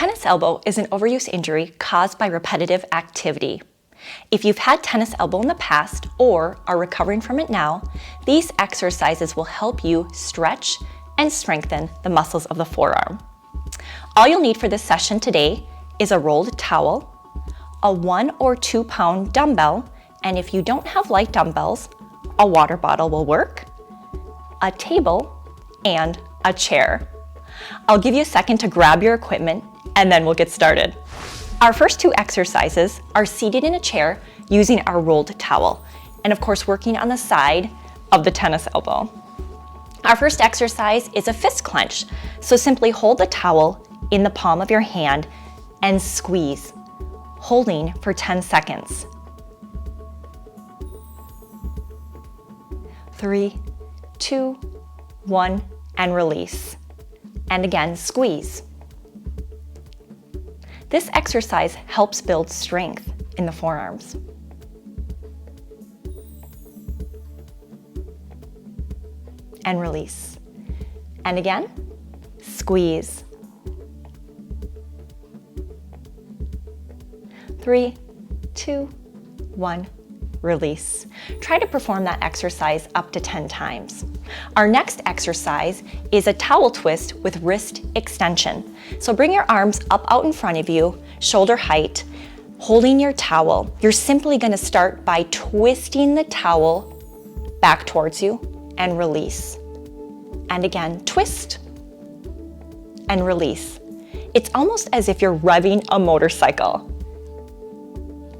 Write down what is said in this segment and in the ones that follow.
Tennis elbow is an overuse injury caused by repetitive activity. If you've had tennis elbow in the past or are recovering from it now, these exercises will help you stretch and strengthen the muscles of the forearm. All you'll need for this session today is a rolled towel, a 1 or 2 pound dumbbell, and if you don't have light dumbbells, a water bottle will work, a table, and a chair. I'll give you a second to grab your equipment and then we'll get started. Our first two exercises are seated in a chair using our rolled towel, and of course working on the side of the tennis elbow. Our first exercise is a fist clench. So simply hold the towel in the palm of your hand and squeeze, holding for 10 seconds. 3, 2, 1, and release. And again, squeeze. This exercise helps build strength in the forearms. And release. And again, squeeze. 3, 2, 1, release. Try to perform that exercise up to 10 times. Our next exercise is a towel twist with wrist extension. So bring your arms up out in front of you, shoulder height, holding your towel. You're simply going to start by twisting the towel back towards you and release. And again, twist and release. It's almost as if you're revving a motorcycle.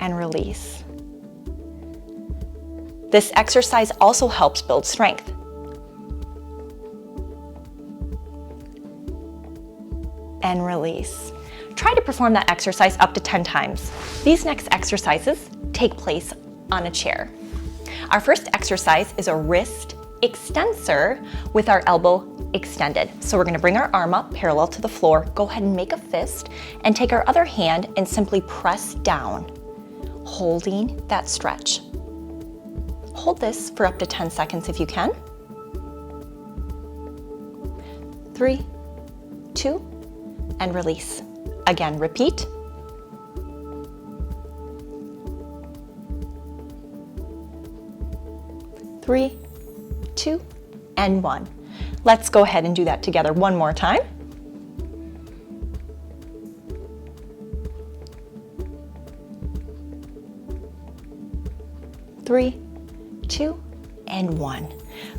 And release. This exercise also helps build strength. And release. Try to perform that exercise up to 10 times. These next exercises take place on a chair. Our first exercise is a wrist extensor with our elbow extended. So we're going to bring our arm up parallel to the floor, go ahead and make a fist, and take our other hand and simply press down, holding that stretch. Hold this for up to 10 seconds if you can. 3, 2, and release. Again, repeat. 3, 2, and 1. Let's go ahead and do that together one more time. 3, 2, and 1.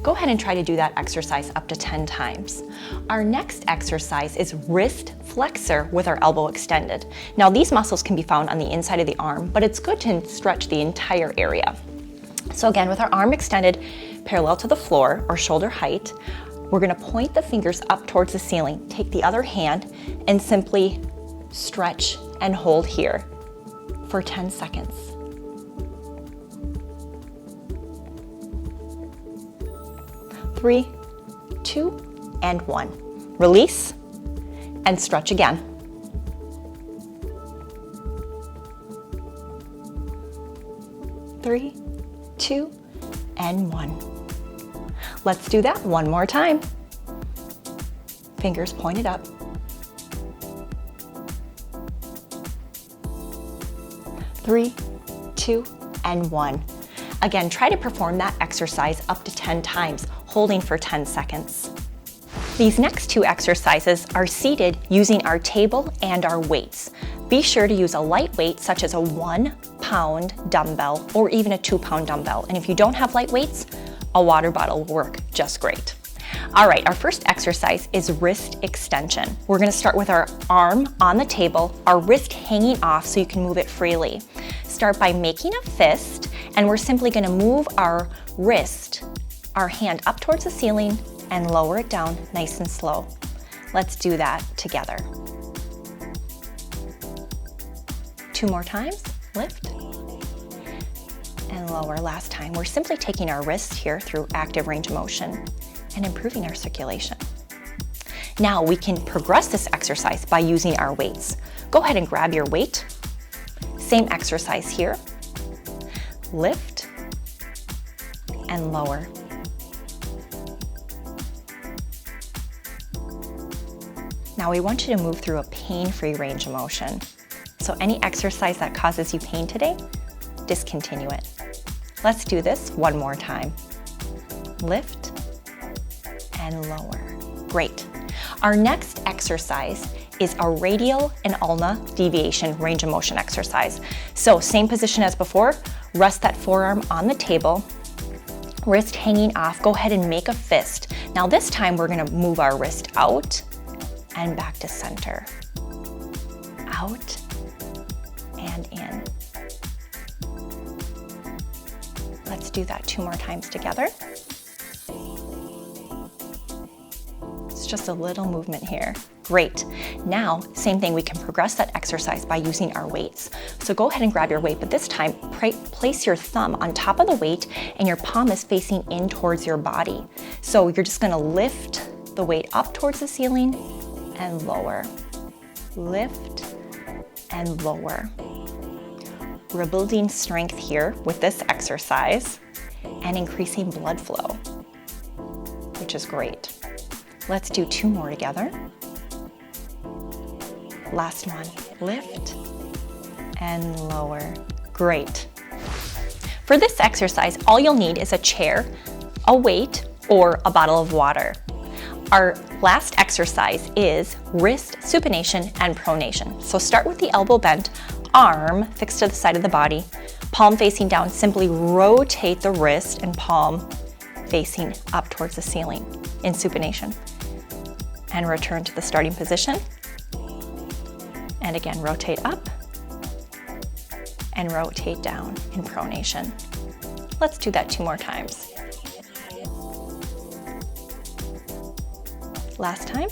Go ahead and try to do that exercise up to 10 times. Our next exercise is wrist flexor with our elbow extended. Now these muscles can be found on the inside of the arm, but it's good to stretch the entire area. So again, with our arm extended parallel to the floor or shoulder height, we're going to point the fingers up towards the ceiling. Take the other hand and simply stretch and hold here for 10 seconds. 3, 2, and 1. Release and stretch again. 3, 2, and 1. Let's do that one more time. Fingers pointed up. 3, 2, and 1. Again, try to perform that exercise up to 10 times, holding for 10 seconds. These next two exercises are seated using our table and our weights. Be sure to use a light weight such as a 1 pound dumbbell or even a 2 pound dumbbell. And if you don't have light weights, a water bottle will work just great. All right, our first exercise is wrist extension. We're gonna start with our arm on the table, our wrist hanging off so you can move it freely. Start by making a fist, and we're simply gonna move our wrist, our hand up towards the ceiling and lower it down nice and slow. Let's do that together. 2 more times, lift and lower. Last time, we're simply taking our wrist here through active range of motion and improving our circulation. Now we can progress this exercise by using our weights. Go ahead and grab your weight. Same exercise here. Lift and lower. Now we want you to move through a pain-free range of motion. So any exercise that causes you pain today, discontinue it. Let's do this one more time. Lift and lower. Great. Our next exercise is a radial and ulna deviation range of motion exercise. So same position as before, rest that forearm on the table, wrist hanging off, go ahead and make a fist. Now this time we're gonna move our wrist out and back to center. Out and in. Let's do that 2 more times together. It's just a little movement here. Great. Now, same thing, we can progress that exercise by using our weights. So go ahead and grab your weight, but this time place your thumb on top of the weight and your palm is facing in towards your body. So you're just gonna lift the weight up towards the ceiling and lower. Lift and lower. We're building strength here with this exercise and increasing blood flow, which is great. Let's do 2 more together. Last one, lift and lower. Great. For this exercise, all you'll need is a chair, a weight, or a bottle of water. Our last exercise is wrist supination and pronation. So start with the elbow bent, arm fixed to the side of the body, palm facing down. Simply rotate the wrist and palm facing up towards the ceiling in supination. And return to the starting position. And again, rotate up and rotate down in pronation. Let's do that 2 more times. Last time.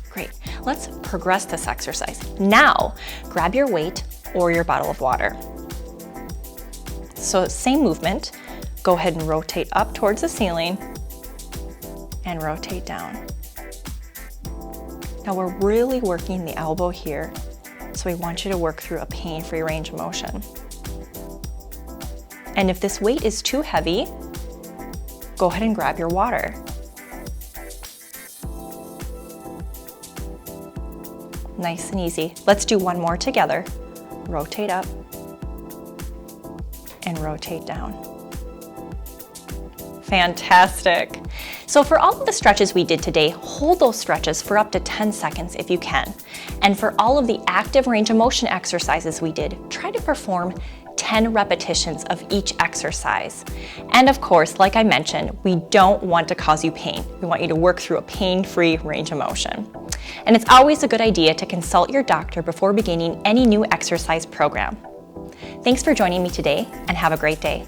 Great. Let's progress this exercise. Now, grab your weight or your bottle of water. So same movement. Go ahead and rotate up towards the ceiling and rotate down. Now we're really working the elbow here, so we want you to work through a pain-free range of motion. And if this weight is too heavy, go ahead and grab your water. Nice and easy. Let's do 1 more together. Rotate up and rotate down. Fantastic. So for all of the stretches we did today, hold those stretches for up to 10 seconds if you can. And for all of the active range of motion exercises we did, try to perform 10 repetitions of each exercise. And of course, like I mentioned, we don't want to cause you pain. We want you to work through a pain-free range of motion. And it's always a good idea to consult your doctor before beginning any new exercise program. Thanks for joining me today, and have a great day.